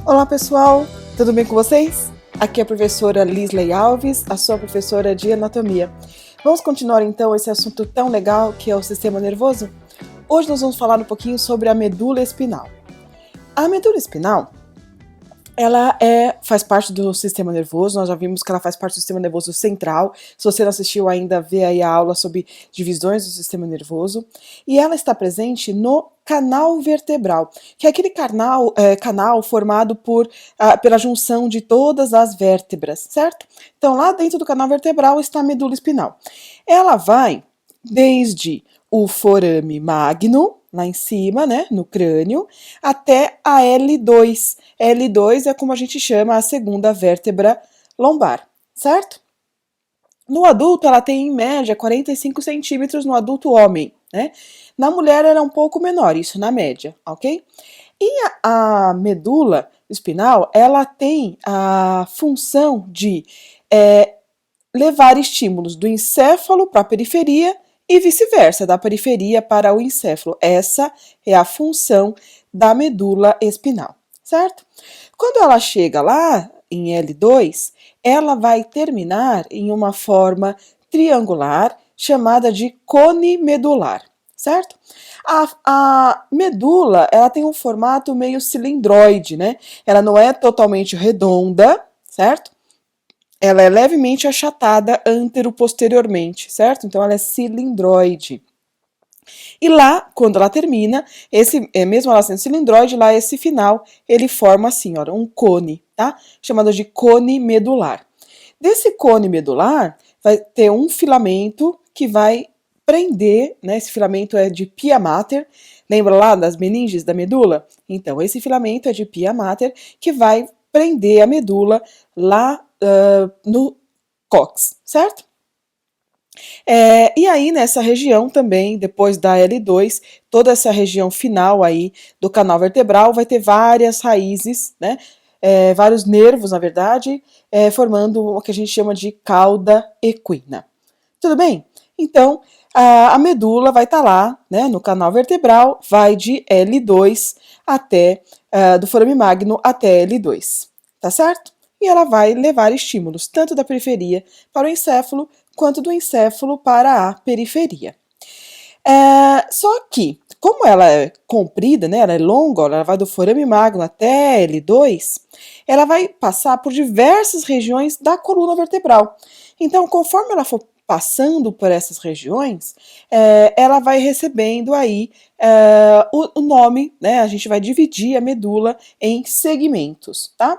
Olá pessoal, tudo bem com vocês? Aqui é a professora Lisley Alves, a sua professora de anatomia. Vamos continuar então esse assunto tão legal que é o sistema nervoso? Hoje nós vamos falar um pouquinho sobre a medula espinal. A medula espinal, ela faz parte do sistema nervoso, nós já vimos que ela faz parte do sistema nervoso central. Se você não assistiu ainda, vê aí a aula sobre divisões do sistema nervoso. E ela está presente no canal vertebral, que é aquele canal formado pela junção de todas as vértebras, certo? Então lá dentro do canal vertebral está a medula espinal. Ela vai desde o forame magno, lá em cima, né, no crânio, até a L2. L2 é como a gente chama a segunda vértebra lombar, certo? No adulto, ela tem em média 45 centímetros no adulto homem, né? Na mulher era um pouco menor, isso na média, ok? E a medula espinal, ela tem a função de levar estímulos do encéfalo para a periferia e vice-versa, da periferia para o encéfalo. Essa é a função da medula espinal, certo? Quando ela chega lá em L2, ela vai terminar em uma forma triangular chamada de cone medular, certo? A medula, ela tem um formato meio cilindroide, né? Ela não é totalmente redonda, certo? Ela é levemente achatada antero-posteriormente, certo? Então ela é cilindroide. E lá, quando ela termina, mesmo ela sendo cilindroide, lá esse final, ele forma assim, ó, um cone, tá? Chamado de cone medular. Desse cone medular, vai ter um filamento que vai prender, né? Esse filamento é de pia mater. Lembra lá das meninges da medula? Então, esse filamento é de pia mater que vai prender a medula lá no cóccix, certo? E aí, nessa região também, depois da L2, toda essa região final aí do canal vertebral vai ter várias raízes, né? Vários nervos, na verdade, formando o que a gente chama de cauda equina. Tudo bem? Então, a medula vai estar lá, né, no canal vertebral, vai de L2 até, do forame magno até L2, tá certo? E ela vai levar estímulos tanto da periferia para o encéfalo, quanto do encéfalo para a periferia. Só que, como ela é comprida, né, ela é longa, ela vai do forame magno até L2, ela vai passar por diversas regiões da coluna vertebral. Então, conforme ela for passando por essas regiões, ela vai recebendo aí o nome, né, a gente vai dividir a medula em segmentos, tá?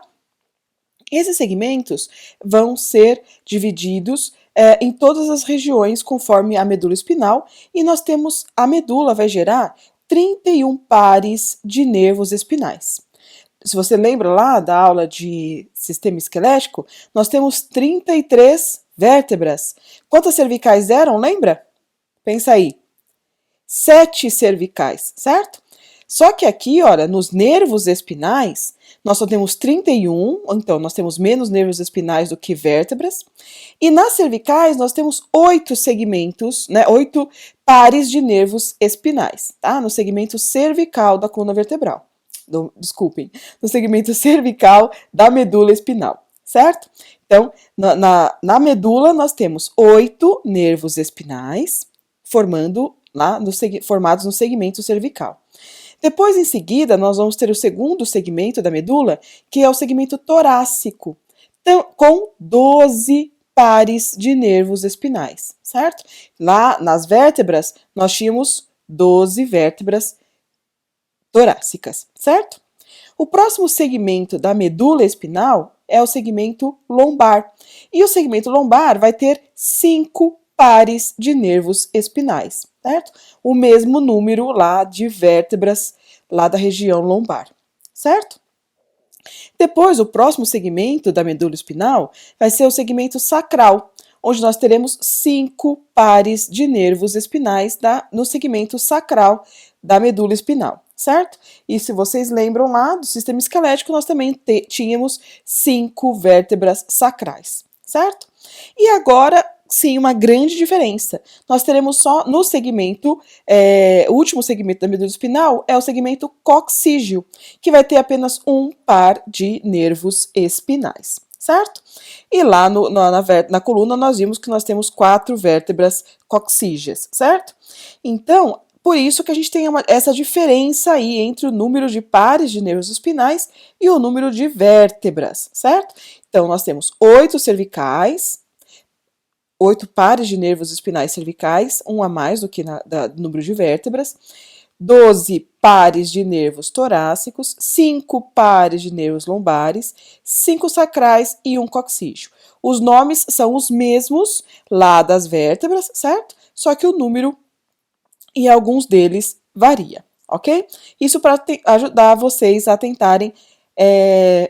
Esses segmentos vão ser divididos em todas as regiões conforme a medula espinal, e nós temos, a medula vai gerar 31 pares de nervos espinais. Se você lembra lá da aula de sistema esquelético, nós temos 33 vértebras. Quantas cervicais eram, lembra? Pensa aí. 7 cervicais, certo? Só que aqui, olha, nos nervos espinais, nós só temos 31, então nós temos menos nervos espinais do que vértebras. E nas cervicais, nós temos 8 segmentos, né, 8 pares de nervos espinais, tá? No segmento cervical da coluna vertebral. Desculpem, no segmento cervical da medula espinal, certo? Então, na medula, nós temos 8 nervos espinais, formados no segmento cervical. Depois, em seguida, nós vamos ter o segundo segmento da medula, que é o segmento torácico, com 12 pares de nervos espinais, certo? Lá nas vértebras, nós tínhamos 12 vértebras torácicas, certo? O próximo segmento da medula espinal é o segmento lombar. E o segmento lombar vai ter 5 pares de nervos espinais, certo? O mesmo número lá de vértebras lá da região lombar, certo? Depois, o próximo segmento da medula espinal vai ser o segmento sacral, onde nós teremos 5 pares de nervos espinais no segmento sacral da medula espinal, certo? E se vocês lembram lá do sistema esquelético, nós também tínhamos 5 vértebras sacrais, certo? E agora, sim, uma grande diferença. Nós teremos só no segmento, o último segmento da medula espinal é o segmento coxígeo, que vai ter apenas um par de nervos espinais, certo? E lá na coluna nós vimos que nós temos 4 vértebras coxígeas, certo? Então, por isso que a gente tem essa diferença aí entre o número de pares de nervos espinais e o número de vértebras, certo? Então, nós temos 8 cervicais, 8 pares de nervos espinais cervicais, um a mais do que no número de vértebras, 12 pares de nervos torácicos, 5 pares de nervos lombares, 5 sacrais e um coxígeo. Os nomes são os mesmos lá das vértebras, certo? Só que o número em alguns deles varia, ok? Isso para ajudar vocês a tentarem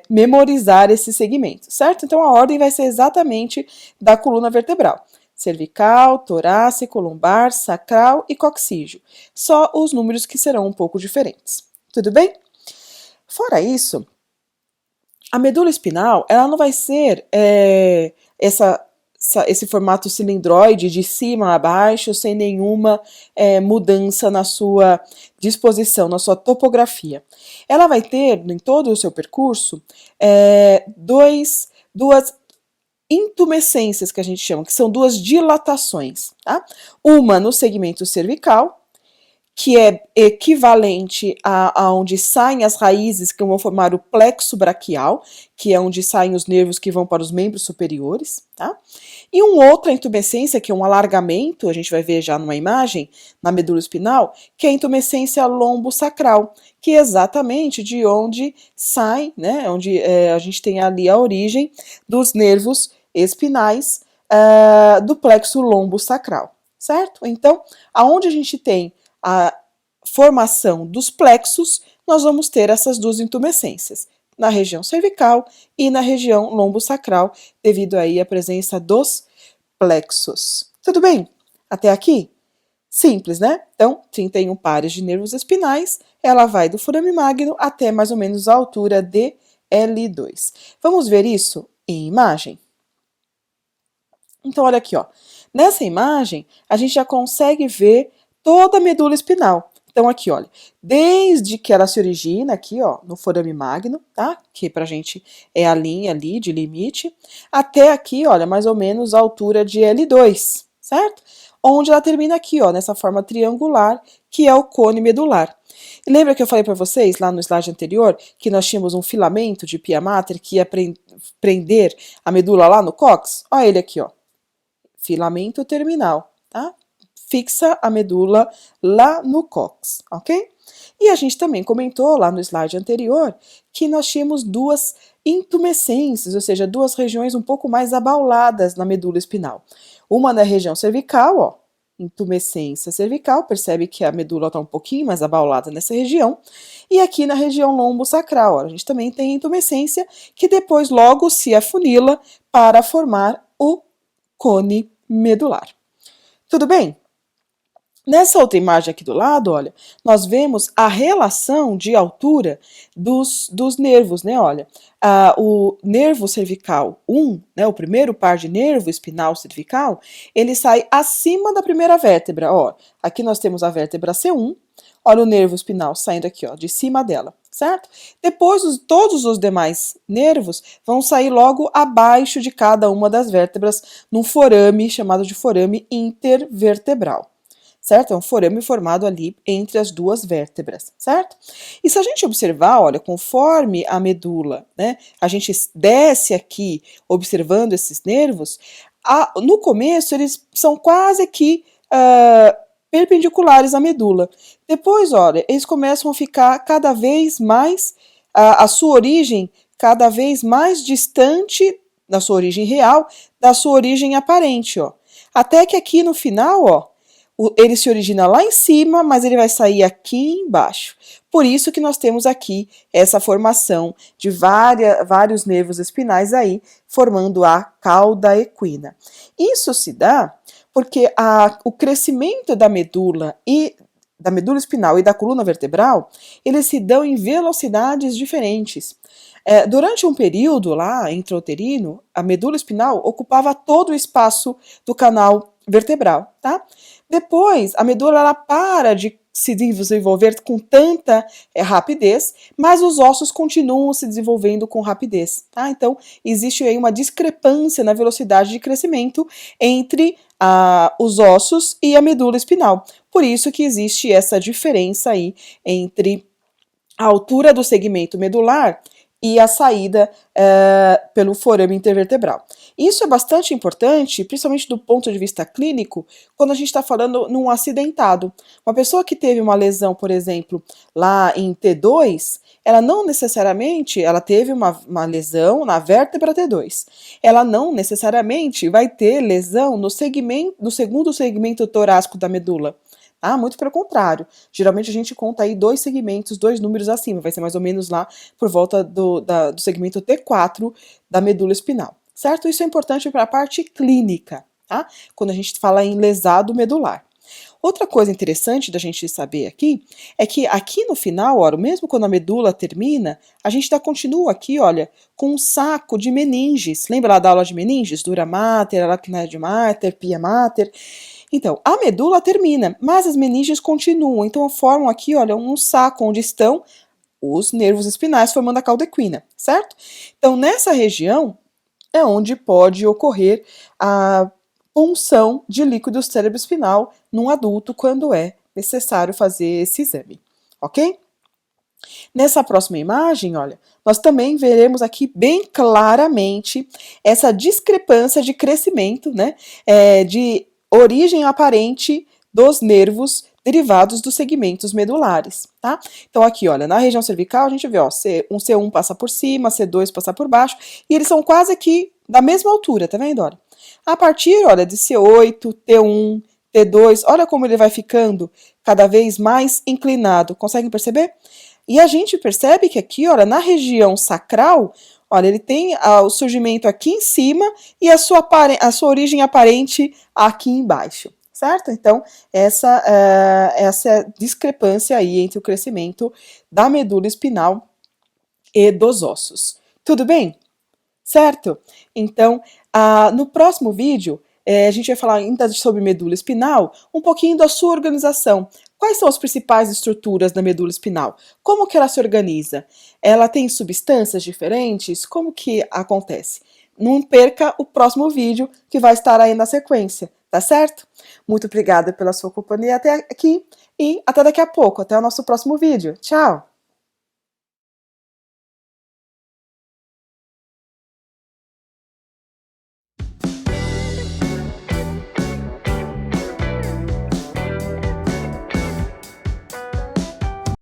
memorizar esse segmento, certo? Então a ordem vai ser exatamente da coluna vertebral: cervical, torácico, lombar, sacral e coxígeo. Só os números que serão um pouco diferentes. Tudo bem? Fora isso, a medula espinal, ela não vai ser esse formato cilindroide de cima a baixo, sem nenhuma mudança na sua disposição, na sua topografia. Ela vai ter, em todo o seu percurso, duas intumescências, que a gente chama, que são 2 dilatações. Tá? Uma no segmento cervical, que é equivalente a onde saem as raízes que vão formar o plexo braquial, que é onde saem os nervos que vão para os membros superiores, tá? E uma outra intumescência, que é um alargamento, a gente vai ver já numa imagem, na medula espinal, que é a intumescência lombosacral, que é exatamente de onde sai, né, onde a gente tem ali a origem dos nervos espinais do plexo lombosacral, certo? Então, aonde a gente tem a formação dos plexos, nós vamos ter essas 2 intumescências, na região cervical e na região lombosacral, devido aí à presença dos plexos. Tudo bem? Até aqui? Simples, né? Então, 31 pares de nervos espinais, ela vai do forame magno até mais ou menos a altura de L2. Vamos ver isso em imagem? Então, olha aqui, ó. Nessa imagem, a gente já consegue ver toda a medula espinal. Então, aqui, olha, desde que ela se origina aqui, ó, no forame magno, tá? Que pra gente é a linha ali de limite, até aqui, olha, mais ou menos a altura de L2, certo? Onde ela termina aqui, ó, nessa forma triangular, que é o cone medular. E lembra que eu falei para vocês, lá no slide anterior, que nós tínhamos um filamento de pia mater que ia prender a medula lá no cóccix? Olha ele aqui, ó. Filamento terminal, tá? Fixa a medula lá no cóccix, ok? E a gente também comentou lá no slide anterior que nós tínhamos 2 intumescências, ou seja, 2 regiões um pouco mais abauladas na medula espinal. Uma na região cervical, ó, intumescência cervical, percebe que a medula está um pouquinho mais abaulada nessa região. E aqui na região lombosacral, ó, a gente também tem intumescência que depois logo se afunila para formar o cone medular. Tudo bem? Nessa outra imagem aqui do lado, olha, nós vemos a relação de altura dos nervos, né? Olha, o nervo cervical 1, né, o primeiro par de nervo espinal cervical, ele sai acima da primeira vértebra, ó. Aqui nós temos a vértebra C1, olha o nervo espinal saindo aqui, ó, de cima dela, certo? Depois, todos os demais nervos vão sair logo abaixo de cada uma das vértebras, num forame chamado de forame intervertebral. Certo? É um forame formado ali entre as 2 vértebras, certo? E se a gente observar, olha, conforme a medula, né, a gente desce aqui observando esses nervos, no começo eles são quase que perpendiculares à medula. Depois, olha, eles começam a ficar cada vez mais, a sua origem cada vez mais distante da sua origem real, da sua origem aparente, ó. Até que aqui no final, ó, ele se origina lá em cima, mas ele vai sair aqui embaixo. Por isso que nós temos aqui essa formação de vários nervos espinais aí, formando a cauda equina. Isso se dá porque o crescimento da medula e da medula espinal e da coluna vertebral, eles se dão em velocidades diferentes. Durante um período lá intrauterino, a medula espinal ocupava todo o espaço do canal vertebral, tá? Depois, a medula ela para de se desenvolver com tanta rapidez, mas os ossos continuam se desenvolvendo com rapidez, tá? Então, existe aí uma discrepância na velocidade de crescimento entre os ossos e a medula espinal. Por isso que existe essa diferença aí entre a altura do segmento medular e a saída pelo forame intervertebral. Isso é bastante importante, principalmente do ponto de vista clínico, quando a gente está falando num acidentado. Uma pessoa que teve uma lesão, por exemplo, lá em T2, ela não necessariamente, ela teve uma lesão na vértebra T2. Ela não necessariamente vai ter lesão no segundo segmento torácico da medula. Muito pelo contrário. Geralmente a gente conta aí 2 segmentos, 2 números acima, vai ser mais ou menos lá por volta do segmento T4 da medula espinal, certo? Isso é importante para a parte clínica, tá? Quando a gente fala em lesado medular. Outra coisa interessante da gente saber aqui é que aqui no final, olha, mesmo quando a medula termina, a gente continua aqui, olha, com um saco de meninges. Lembra lá da aula de meninges? Dura mater, aracnoide mater, pia mater. Então, a medula termina, mas as meninges continuam, então formam aqui, olha, um saco onde estão os nervos espinais formando a cauda equina, certo? Então, nessa região é onde pode ocorrer a punção de líquido cerebroespinal num adulto quando é necessário fazer esse exame, ok? Nessa próxima imagem, olha, nós também veremos aqui bem claramente essa discrepância de crescimento, né, de origem aparente dos nervos derivados dos segmentos medulares, tá? Então aqui, olha, na região cervical a gente vê, ó, um C1 passa por cima, C2 passa por baixo, e eles são quase aqui da mesma altura, tá vendo, olha? A partir, olha, de C8, T1, T2, olha como ele vai ficando cada vez mais inclinado, conseguem perceber? E a gente percebe que aqui, olha, na região sacral, olha, ele tem o surgimento aqui em cima e a sua origem aparente aqui embaixo, certo? Então, essa discrepância aí entre o crescimento da medula espinal e dos ossos. Tudo bem? Certo? Então, no próximo vídeo, a gente vai falar ainda sobre medula espinal, um pouquinho da sua organização. Quais são as principais estruturas da medula espinal? Como que ela se organiza? Ela tem substâncias diferentes? Como que acontece? Não perca o próximo vídeo que vai estar aí na sequência, tá certo? Muito obrigada pela sua companhia até aqui e até daqui a pouco, até o nosso próximo vídeo. Tchau!